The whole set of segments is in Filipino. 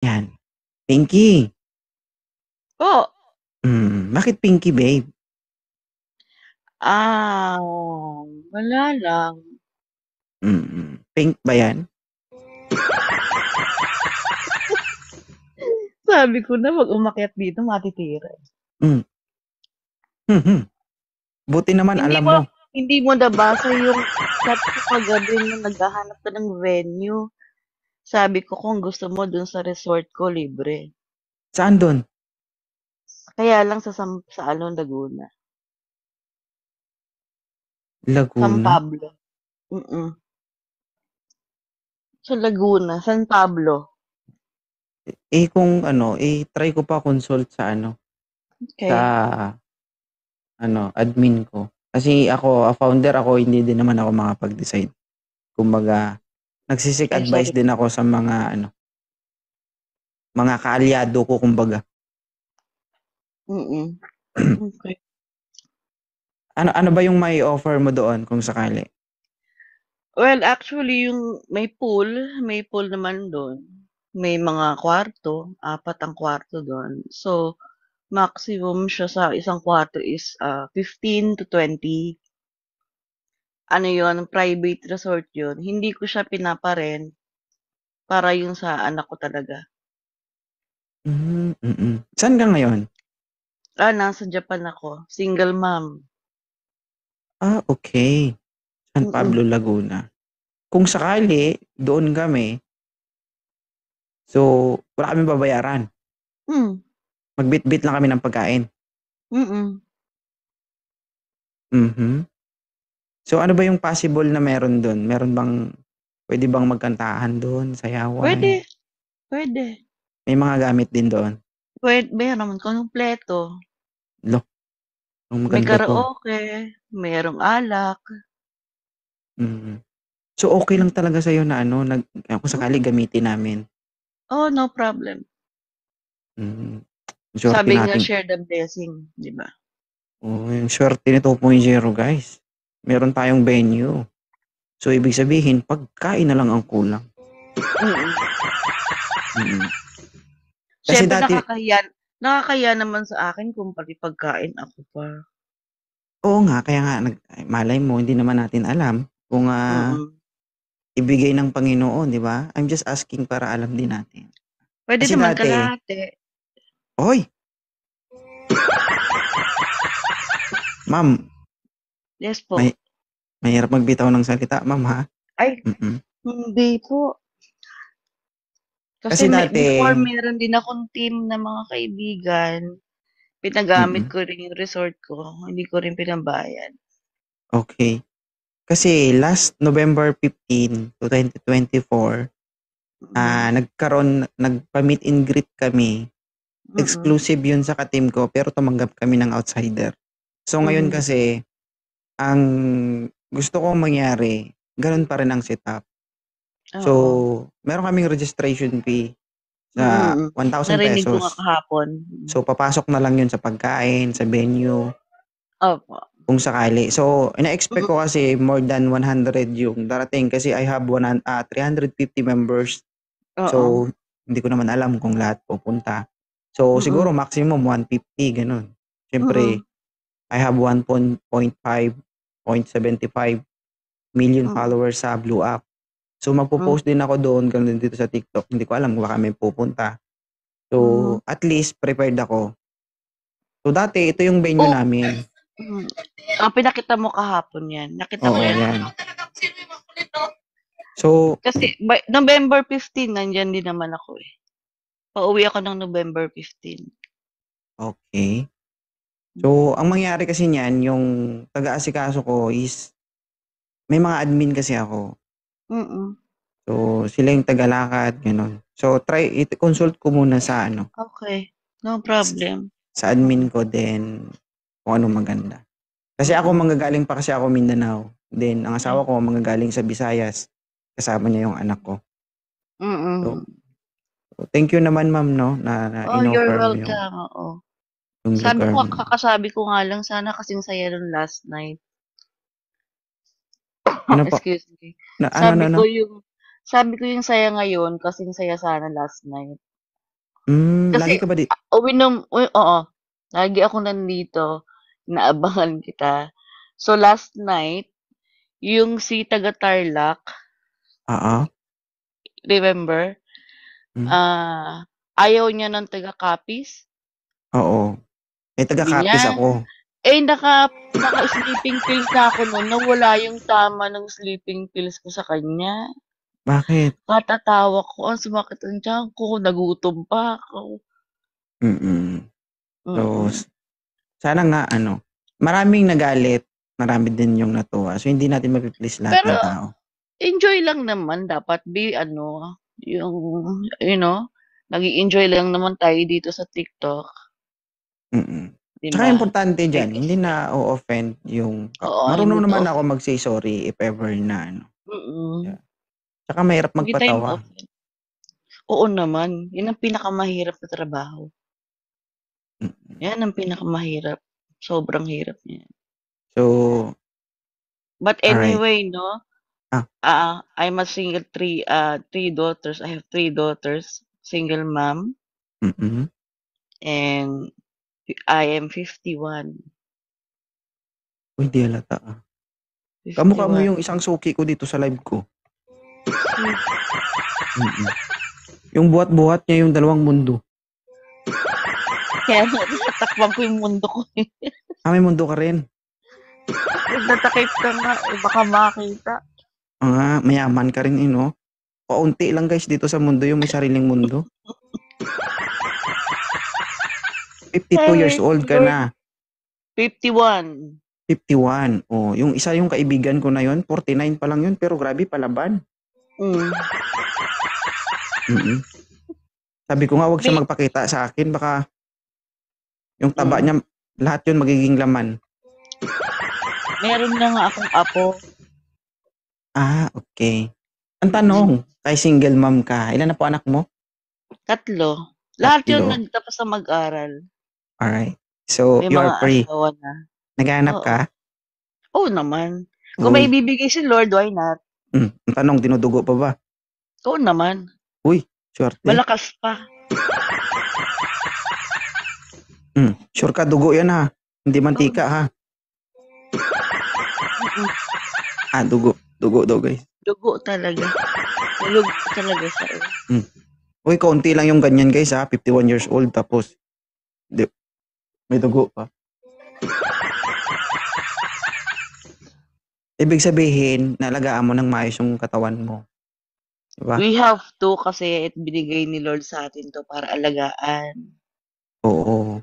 Yan. Pinky. Po. Bakit Pinky, babe? Ah, wala lang. Pink ba yan? Sabi ko na 'pag umakyat dito matitira, eh. Mm. Mhm. Buti naman Hindi alam mo mo. hindi mo nabasa yung chat ko kagabi na naghahanap ka ng venue. Sabi ko kung gusto mo dun sa resort ko libre. Saan doon? Kaya lang sa ano, Laguna. San Laguna? Pablo. Sa Laguna, San Pablo. Kung ano, try ko pa consult sa ano, sa Okay. admin ko. Kasi ako, founder ako, hindi din naman ako makapag-decide. Kumbaga, nagsisik Ay, advice sorry. din ako sa mga kaalyado ko kumbaga. Mm. Okay. Ano ba yung may offer mo doon kung sakali? Well, actually yung may pool naman dun. May mga kwarto, 4 ang kwarto dun. So, maximum siya sa isang kwarto is 15 to 20. Ano yun, private resort yun. Hindi ko siya pinapa-rent para yung sa anak ko talaga. Saan ka ngayon? Nasa Japan ako. Single mom. Okay. San Mm. Pablo, Laguna. Kung sakali, doon kami. So, wala kaming babayaran. Hmm. Magbitbit lang kami ng pagkain. Mm. Mhm. So, ano ba yung possible na meron doon? Pwede bang magkantahan doon, sayawan? Pwede, pwede. May mga gamit din doon. Meron naman kumpleto. Lo, ang May maganda to. karaoke, merong alak. Mhm. So, okay lang talaga sa'yo na kung sakali Mm. gamitin namin. Oh, no problem. Mhm. Swerte Sabi nga natin. share the blessing, 'di ba? Oo, yung swerte ni 2.0, guys. Meron tayong venue. So, ibig sabihin, pagkain na lang ang kulang. Mm. Mm. Kasi Siyempre dati, nakakahiya naman sa akin kung pati pagkain ako pa. oo nga, kaya nga, malay mo, hindi naman natin alam kung Mm. ibigay ng Panginoon, di ba? I'm just asking para alam din natin. Puwede Kasi naman dati, kalahati. oy, ma'am, Yes may, po. mahirap magbitaw ng salita, ma'am, ha? Ay, Mm-mm. hindi po. Kasi Kasi dati, before meron din akong team na mga kaibigan. Pinagamit mm-mm, ko rin yung resort ko, hindi ko rin pinabayad. okay. Kasi last November 15 to 2024, Mm. nagpa-meet and greet kami. Mm. Exclusive yun sa ka-team ko, pero tumanggap kami ng outsider. So ngayon Mhm. kasi, ang gusto kong mangyari, ganun pa rin ang setup. So, Oo. meron kaming registration fee sa Mm. 1,000 Narinig ko nga pesos. kahapon. So, papasok na lang yun sa pagkain, sa venue, Opo. kung sakali. So, ina-expect ko Mm. kasi more than 100 yung darating kasi I have 350 members. Oo. So, hindi ko naman alam kung lahat pupunta. So, siguro Mm. maximum 150, ganun. Siyempre, Mm. I have 1.75 million Mm. followers sa Blue App. So, Hmm. magpo-post din ako doon, ganun din dito sa TikTok. Hindi ko alam kung baka may pupunta. So, Mhm. at least prepared ako. So, dati ito yung venue Oh, namin. hmm. Pinakita mo kahapon 'yan, nakita ko Oo, 'yan. yan. So, Kasi November 15 nandiyan din naman ako, eh. Pauwi ako ng November 15. okay. So, ang mangyari kasi niyan, yung taga-asikaso ko is, may mga admin kasi ako. Mm. So, sila yung tagalakad, gano'n. So, consult ko muna Okey, no s- problem. sa admin Mm. ko, then kung ano maganda. Kasi ako, Mm. manggagaling pa kasi ako Mindanao. Then, ang asawa ko, manggagaling sa Visayas. Kasama niya yung anak ko. So, Mm. thank you naman, ma'am, no, na Oh, you're inoffer mo welcome, oo. yung lugar mo. Kakasabi ko nga lang sana kasing saya nun last night. Ano po? Excuse me. Na, ano, Sabi ano, ko ano? yung sabi ko yung saya ngayon kasing saya sana last night. Lagi Kasi ka ba oo, lagi ako nandito, inaabangan kita. So, last night, yung si taga Tarlac, Oo. remember? Hmm, Ah, ayaw niya ng taga Capiz. oo. Eh, Sabi taga-Capiz niya, ako. naka-sleeping pills na ako nun, nawala yung tama ng sleeping pills ko sa kanya. Bakit? Katatawa ko, ang sumakit ang tiyan ko, nagutom pa ako. Mm. So, Mm. sana nga ano, maraming nagalit, marami din yung natuwa. So, hindi natin mapi-please lahat Pero ng tao. enjoy lang naman dapat yung you know, nag-e-enjoy lang naman tayo dito sa TikTok, Mm. 'di Tsaka ba? importante I diyan, guess hindi na o-offend yung oo, hindi marunong to naman ako offend. mag-say sorry if ever na ano. Mm. Yeah. Tsaka mahirap Hindi tayo magpatawa. ma-offend. Oo naman, 'yun ang pinakamahirap na trabaho. Mm. 'Yan ang pinakamahirap, sobrang hirap niyan. So, But alright. anyway 'no, Ah, I'm a single 3 daughters. I have 3 daughters, single mom, mm. and I am 51. Uy, di halata, ah. Kamukha mo 51. yung isang suki ko dito sa live ko. Si Mm. Yung buhat-buhat niya yung dalawang mundo. Kaya nga tinatakpan ko yung mundo ko, eh. Ah, may mundo ka rin. Nagtatakip ka nga, eh, baka makita. Mayaman ka rin, eh, 'no? Kaunti lang guys dito sa mundo yung may sariling mundo. 52 years Thank old you, ka Lord. na. 51. 51. Oh, yung isa yung kaibigan ko na yun, 49 pa lang yun, pero grabe palaban. Hmm. Mm. Sabi ko nga, wag siya May magpakita sa akin, baka yung taba hmm, niya, lahat yun magiging laman. meron na nga akong apo. Okay. Ang Mm, tanong, kay single mom ka, ilan na po anak mo? 3. Lahat yun 3. nagtapos na mag-aral. Alright. So, May you are mga free. asawa na. Naghahanap Oo. ka? Oo naman. Kung may Uy. ibibigay si Lord, why not? Ang tanong, dinudugo pa ba? Oo naman. Uy, swerte. Malakas pa. Sure ka, dugo yan ha. Hindi Oo mantika ha. naman. Mm. Dugo. Dugo daw guys. Dugo talaga. Hulog talaga siya, eh. Hmm. Uy, kaunti lang yung ganyan guys ha. 51 years old tapos di, may dugo pa. Ibig sabihin, naalagaan mo ng maayos yung katawan mo. Diba? We have to kasi binigay ni Lord sa atin 'to para alagaan. Oo.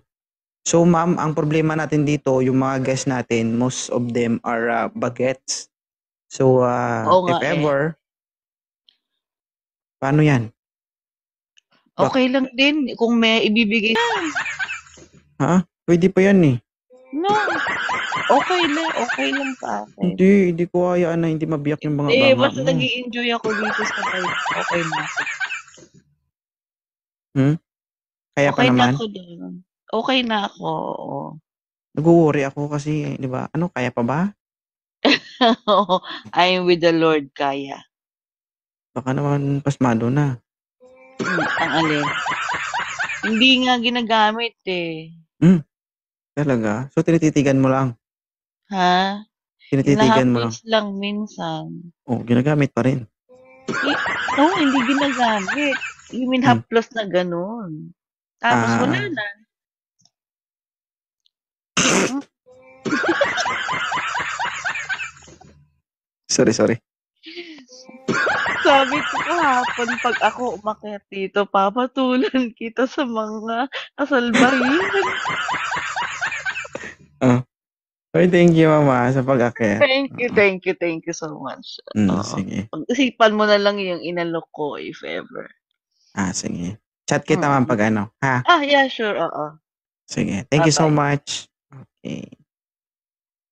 So ma'am, ang problema natin dito, yung mga guests natin, most of them are bagets. So Oo nga, if eh. ever, paano yan? Bak Okey lang din kung may ibibigay Pwede pa yan eh. no, okey lang sa'kin. Hindi ko hayaan na hindi mabiyak yung mga Hindi, banga basta mo. nag-e-enjoy ako dito sa life, okey na ako. Hmm? Kaya pa Okey na naman. ako do'n. Okey na ako, oo. Nagwo-worry ako kasi, 'di ba? Ano, kaya pa ba? Oo, I'm with the Lord, kaya. Baka naman pasmado na. Ang alin? Hindi nga ginagamit, eh. Hmm, talaga? So tinititigan mo lang? Ha? Tinititigan mo lang? Hina-haplos lang minsan. Oh, ginagamit pa rin? Hi no, hindi ginagamit. You mean Hmm, haplos na gano'n. Tapos wala ah, na. Hmm, sorry. sabi ko kahapon 'pag ako umakyat dito papatulan kita sa mga kasalbahihan. Oh, uy, thank you mama sa pag-akyat. Oo. Thank you so much. Oo. Sige. Pag-isipan mo na lang yung inalok ko if ever. Sige. Chat kita ma'am Mm. 'pag ano, ha? Yeah, sure, oo. Sige. Thank you so Bye-bye. much. Okay.